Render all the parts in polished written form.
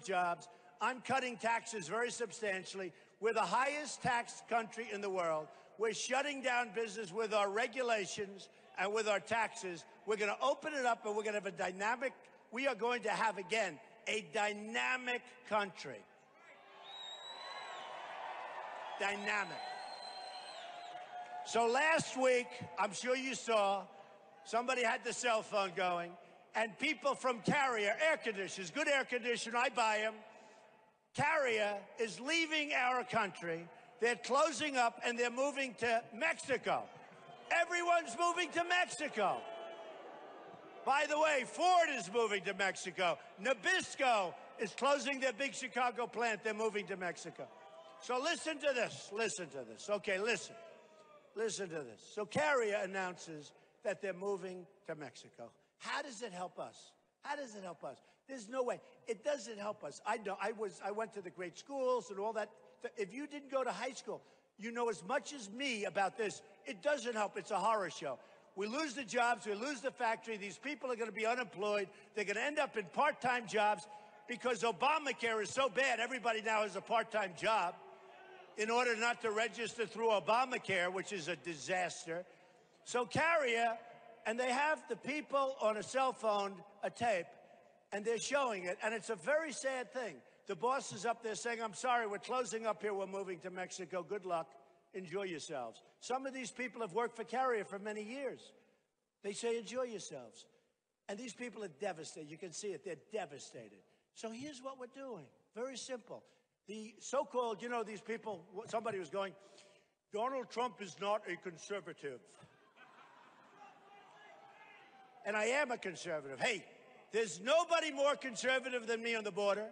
of jobs. I'm cutting taxes very substantially. We're the highest taxed country in the world. We're shutting down business with our regulations and with our taxes. We're going to open it up, and we're going to have a dynamic, we are going to have, again, a dynamic country. Dynamic. So last week, I'm sure you saw, somebody had the cell phone going, and people from Carrier, air conditioners, good air conditioner, I buy them. Carrier is leaving our country. They're closing up, and they're moving to Mexico. Everyone's moving to Mexico. By the way, Ford is moving to Mexico. Nabisco is closing their big Chicago plant. They're moving to Mexico. So listen to this. Listen to this. Okay, listen. Listen to this. So Carrier announces that they're moving to Mexico. How does it help us? How does it help us? There's no way. It doesn't help us. I know. I went to the great schools and all that. If you didn't go to high school, you know as much as me about this. It doesn't help. It's a horror show. We lose the jobs. We lose the factory. These people are going to be unemployed. They're going to end up in part-time jobs because Obamacare is so bad. Everybody now has a part-time job in order not to register through Obamacare, which is a disaster. So Carrier, and they have the people on a cell phone, a tape, and they're showing it, and it's a very sad thing. The boss is up there saying, I'm sorry, we're closing up here, we're moving to Mexico, good luck, enjoy yourselves. Some of these people have worked for Carrier for many years. They say, enjoy yourselves. And these people are devastated. You can see it, they're devastated. So here's what we're doing, very simple. The so-called, you know, these people, somebody was going, Donald Trump is not a conservative. And I am a conservative. Hey, there's nobody more conservative than me on the border.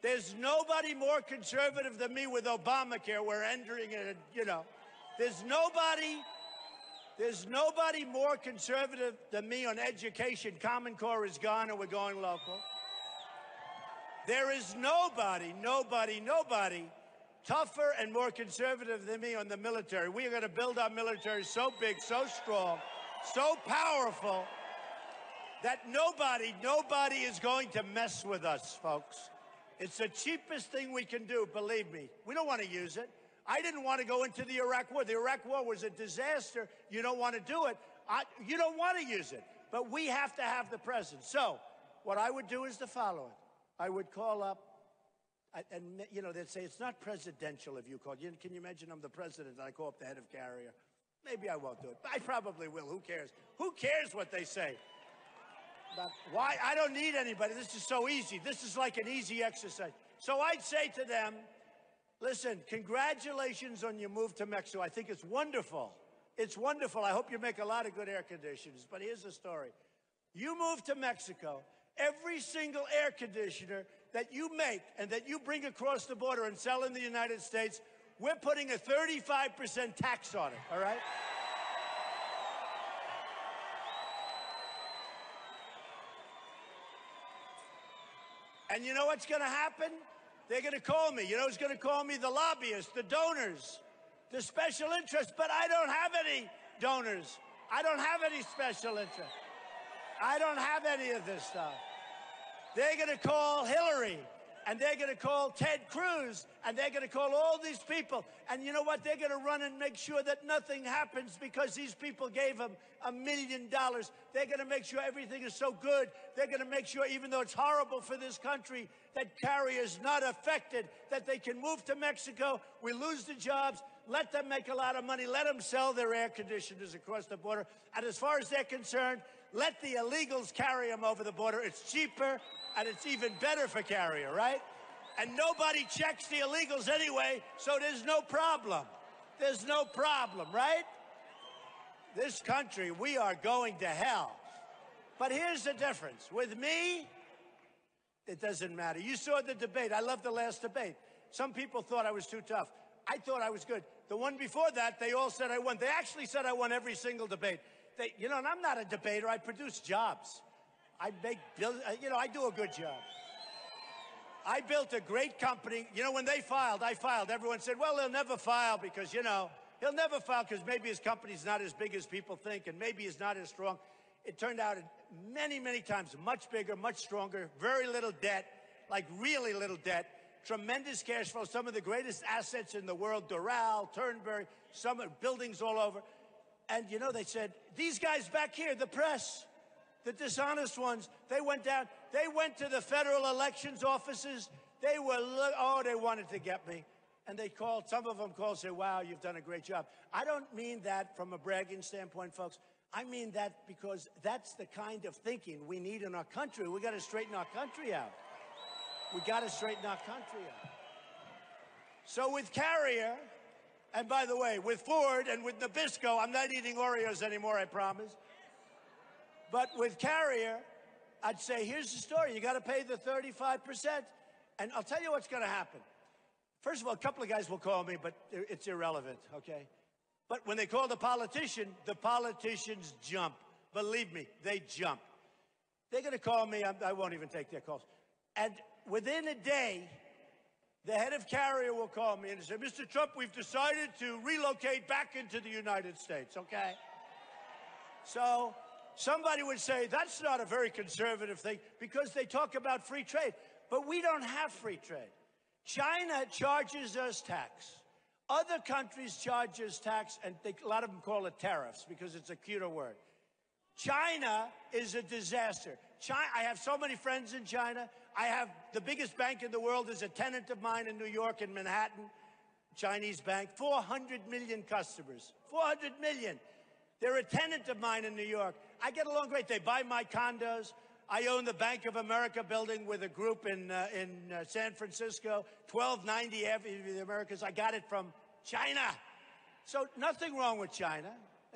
There's nobody more conservative than me with Obamacare. We're entering it, you know. There's nobody more conservative than me on education. Common Core is gone and we're going local. There is nobody tougher and more conservative than me on the military. We are going to build our military so big, so strong, so powerful that nobody is going to mess with us, folks. It's the cheapest thing we can do, believe me. We don't want to use it. I didn't want to go into the Iraq War. The Iraq War was a disaster. You don't want to do it. You don't want to use it. But we have to have the presence. So what I would do is the following. I would call up, and, you know, they'd say, it's not presidential if you call. Can you imagine I'm the president and I call up the head of Carrier? Maybe I won't do it. I probably will. Who cares? Who cares what they say? But why? I don't need anybody. This is so easy. This is like an easy exercise. So I'd say to them, listen, congratulations on your move to Mexico. I think it's wonderful. It's wonderful. I hope you make a lot of good air conditioners. But here's the story. You move to Mexico. Every single air conditioner that you make and that you bring across the border and sell in the United States, we're putting a 35% tax on it, all right? And you know what's going to happen? They're going to call me. You know who's going to call me? The lobbyists, the donors, the special interests. But I don't have any donors. I don't have any special interests. I don't have any of this stuff. They're going to call Hillary, and they're going to call Ted Cruz, and they're going to call all these people. And you know what? They're going to run and make sure that nothing happens because these people gave them $1 million. They're going to make sure everything is so good. They're going to make sure, even though it's horrible for this country, that Carrier is not affected, that they can move to Mexico. We lose the jobs. Let them make a lot of money. Let them sell their air conditioners across the border. And as far as they're concerned, let the illegals carry them over the border. It's cheaper, and it's even better for Carrier, right? And nobody checks the illegals anyway, so there's no problem. There's no problem, right? This country, we are going to hell. But here's the difference. With me, it doesn't matter. You saw the debate. I love the last debate. Some people thought I was too tough. I thought I was good. The one before that, they all said I won. They actually said I won every single debate. You know, and I'm not a debater. I produce jobs. I make, you know, I do a good job. I built a great company. You know, when they filed, I filed. Everyone said, well, he'll never file because, you know, he'll never file because maybe his company's not as big as people think and maybe he's not as strong. It turned out many, many times much bigger, much stronger, very little debt. like really little debt, tremendous cash flow, some of the greatest assets in the world, Doral, Turnberry, some buildings all over. And, you know, they said, these guys back here, the press, the dishonest ones, they went down. They went to the federal elections offices. They were, they wanted to get me. And they called, some of them called, say, wow, you've done a great job. I don't mean that from a bragging standpoint, folks. I mean that because that's the kind of thinking we need in our country. We got to straighten our country out. We got to straighten our country out. So with Carrier, and by the way, with Ford and with Nabisco, I'm not eating Oreos anymore, I promise. But with Carrier, I'd say, here's the story. You got to pay the 35%. And I'll tell you what's going to happen. First of all, a couple of guys will call me, but it's irrelevant, okay? But when they call the politicians jump. Believe me, they jump. They're going to call me. I won't even take their calls. And within a day, the head of Carrier will call me and say, Mr. Trump, we've decided to relocate back into the United States, okay? So somebody would say, that's not a very conservative thing because they talk about free trade. But we don't have free trade. China charges us tax. Other countries charge us tax, and a lot of them call it tariffs because it's a cuter word. China is a disaster. I have so many friends in China. I have the biggest bank in the world is a tenant of mine in New York, in Manhattan, Chinese bank, 400 million customers, 400 million. They're a tenant of mine in New York. I get along great. They buy my condos. I own the Bank of America building with a group in San Francisco, 1290 Avenue of the Americas. I got it from China. So nothing wrong with China.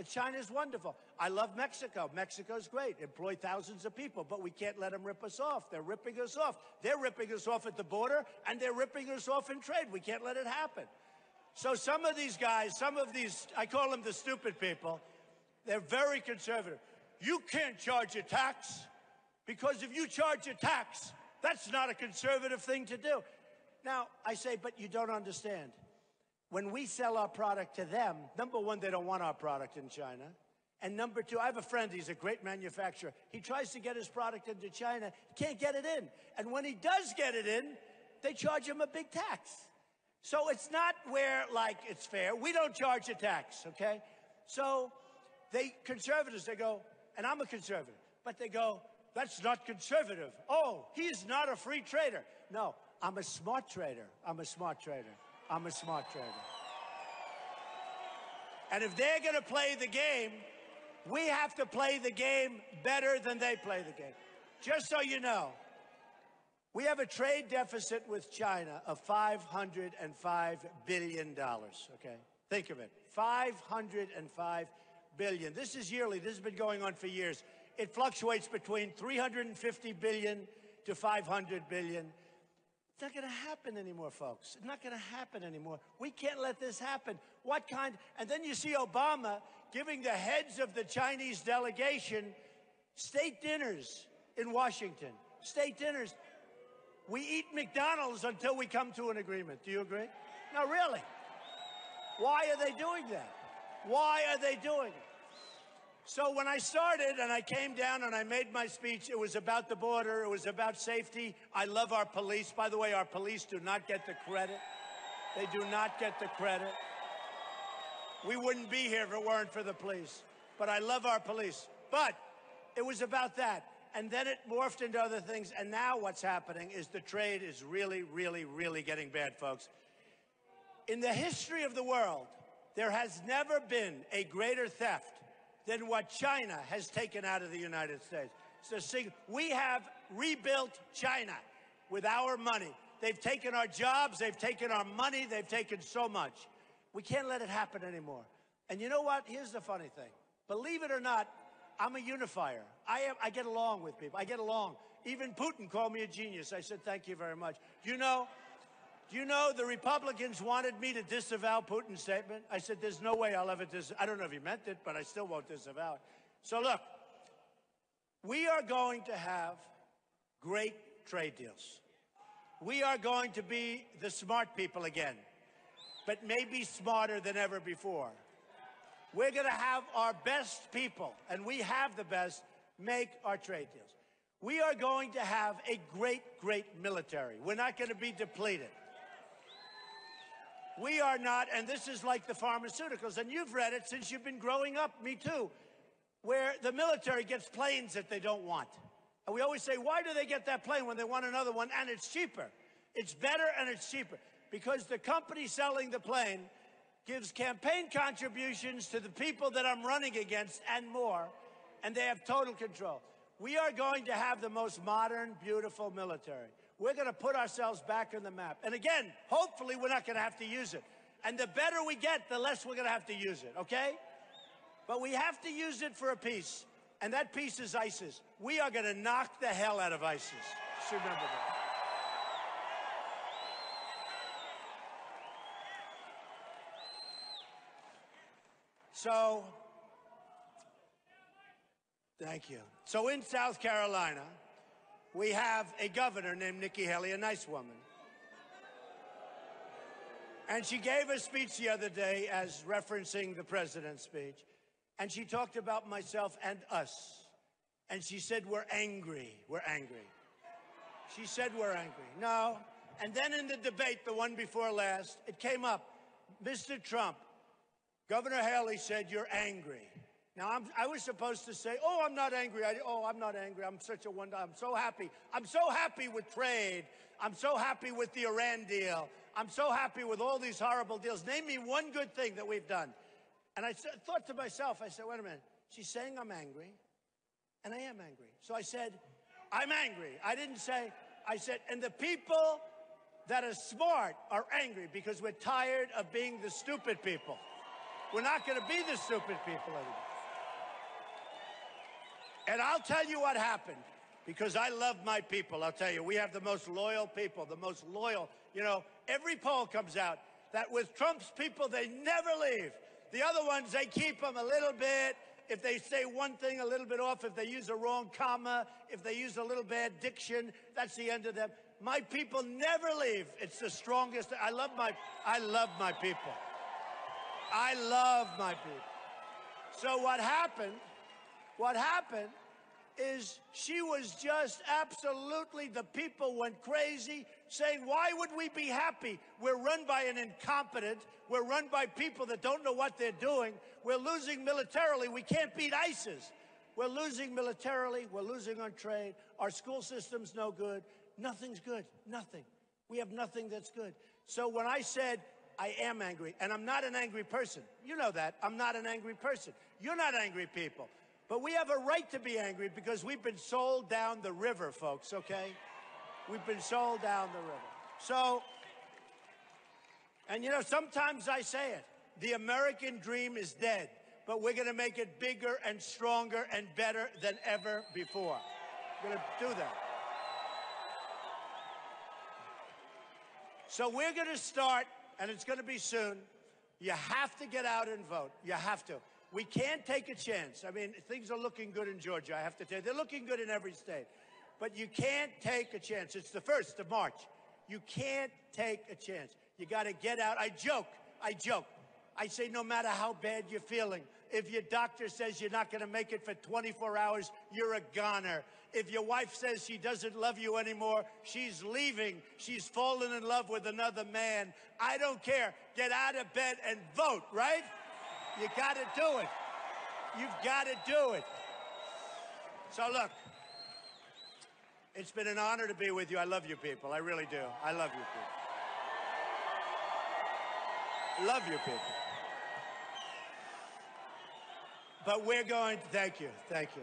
China's wonderful. I love Mexico. Mexico's great. Employ thousands of people, but we can't let them rip us off. They're ripping us off. They're ripping us off at the border, and they're ripping us off in trade. We can't let it happen. So some of these guys, some of these, I call them the stupid people, they're very conservative. You can't charge a tax. Because if you charge a tax, that's not a conservative thing to do. Now, I say, but you don't understand. When we sell our product to them, number one, they don't want our product in China. And number two, I have a friend, he's a great manufacturer. He tries to get his product into China, can't get it in. And when he does get it in, they charge him a big tax. So it's not where, like, it's fair. We don't charge a tax, okay? So conservatives, they go, and I'm a conservative, but they go, that's not conservative. Oh, he's not a free trader. No, I'm a smart trader. I'm a smart trader. I'm a smart trader. And if they're going to play the game, we have to play the game better than they play the game. Just so you know, we have a trade deficit with China of $505 billion, okay? Think of it, $505 billion. This is yearly. This has been going on for years. It fluctuates between $350 billion to $500 billion. It's not going to happen anymore, folks. It's not going to happen anymore. We can't let this happen. What kind? And then you see Obama giving the heads of the Chinese delegation state dinners in Washington. State dinners. We eat McDonald's until we come to an agreement. Do you agree? No, really. Why are they doing that? Why are they doing it? So when I started and I came down and I made my speech, it was about the border. It was about safety. I love our police. By the way, our police do not get the credit. They do not get the credit. We wouldn't be here if it weren't for the police. But I love our police. But it was about that. And then it morphed into other things. And now what's happening is the trade is really, really, really getting bad, folks. In the history of the world, there has never been a greater theft than what China has taken out of the United States. So we have rebuilt China with our money. They've taken our jobs, they've taken our money, they've taken so much. We can't let it happen anymore. And you know what? Here's the funny thing. Believe it or not, I'm a unifier. I get along with people. I get along. Even Putin called me a genius. I said, thank you very much. Do you know the Republicans wanted me to disavow Putin's statement? I said, there's no way I'll ever I don't know if he meant it, but I still won't disavow it. So look, we are going to have great trade deals. We are going to be the smart people again, but maybe smarter than ever before. We're going to have our best people, and we have the best, make our trade deals. We are going to have a great, great military. We're not going to be depleted. We are not, and this is like the pharmaceuticals, and you've read it since you've been growing up, me too, where the military gets planes that they don't want. And we always say, why do they get that plane when they want another one and it's cheaper? It's better and it's cheaper. Because the company selling the plane gives campaign contributions to the people that I'm running against and more, and they have total control. We are going to have the most modern, beautiful military. We're going to put ourselves back on the map. And again, hopefully we're not going to have to use it. And the better we get, the less we're going to have to use it, okay? But we have to use it for a peace, and that peace is ISIS. We are going to knock the hell out of ISIS. Just remember that. So, thank you. So in South Carolina, we have a governor named Nikki Haley, a nice woman. And she gave a speech the other day as referencing the president's speech. And she talked about myself and us. And she said, we're angry. We're angry. She said, we're angry. No. And then in the debate, the one before last, it came up. Mr. Trump, Governor Haley said, you're angry. Now, I was supposed to say, oh, I'm not angry. I'm not angry. I'm such a wonder. I'm so happy. I'm so happy with trade. I'm so happy with the Iran deal. I'm so happy with all these horrible deals. Name me one good thing that we've done. And I thought to myself, I said, wait a minute. She's saying I'm angry, and I am angry. So I said, I'm angry. I didn't say, I said, and the people that are smart are angry because we're tired of being the stupid people. We're not going to be the stupid people anymore. And I'll tell you what happened, because I love my people. I'll tell you, we have the most loyal people, the most loyal. You know, every poll comes out that with Trump's people, they never leave. The other ones, they keep them a little bit. If they say one thing a little bit off, if they use a wrong comma, if they use a little bad diction, that's the end of them. My people never leave. It's the strongest. I love my people. I love my people. So what happened is she was just absolutely, the people went crazy, saying, why would we be happy? We're run by an incompetent. We're run by people that don't know what they're doing. We're losing militarily. We can't beat ISIS. We're losing militarily. We're losing on trade. Our school system's no good. Nothing's good. Nothing. We have nothing that's good. So when I said, I am angry, and I'm not an angry person. You know that. I'm not an angry person. You're not angry people. But we have a right to be angry because we've been sold down the river, folks, okay? We've been sold down the river. So, and you know, sometimes I say it. The American dream is dead, but we're going to make it bigger and stronger and better than ever before. We're going to do that. So we're going to start, and it's going to be soon. You have to get out and vote. You have to. We can't take a chance. I mean, things are looking good in Georgia, I have to tell you. They're looking good in every state. But you can't take a chance. It's the 1st of March. You can't take a chance. You got to get out. I joke. I say no matter how bad you're feeling, if your doctor says you're not going to make it for 24 hours, you're a goner. If your wife says she doesn't love you anymore, she's leaving. She's fallen in love with another man. I don't care. Get out of bed and vote, right? You got to do it. You've got to do it. So look, it's been an honor to be with you. I love you people. I really do. I love you people. Love you people. But we're going to, thank you. Thank you.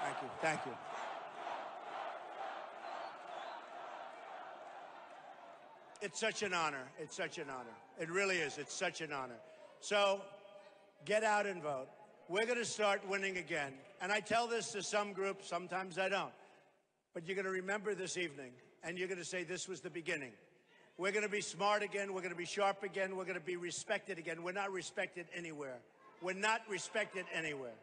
Thank you. Thank you. It's such an honor. It's such an honor. It really is. It's such an honor. So get out and vote. We're going to start winning again. And I tell this to some groups, sometimes I don't. But you're going to remember this evening, and you're going to say this was the beginning. We're going to be smart again. We're going to be sharp again. We're going to be respected again. We're not respected anywhere. We're not respected anywhere.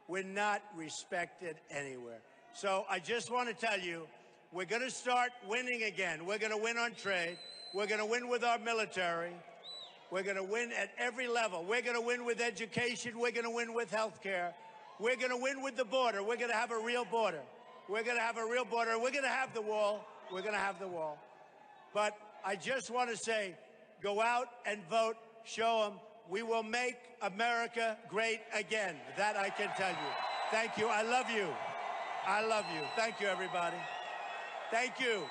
We're not respected anywhere. So I just want to tell you, we're going to start winning again. We're going to win on trade. We're going to win with our military. We're going to win at every level. We're going to win with education. We're going to win with health care. We're going to win with the border. We're going to have a real border. We're going to have a real border. We're going to have the wall. We're going to have the wall. But I just want to say, go out and vote. Show them we will make America great again. That I can tell you. Thank you. I love you. I love you. Thank you, everybody. Thank you.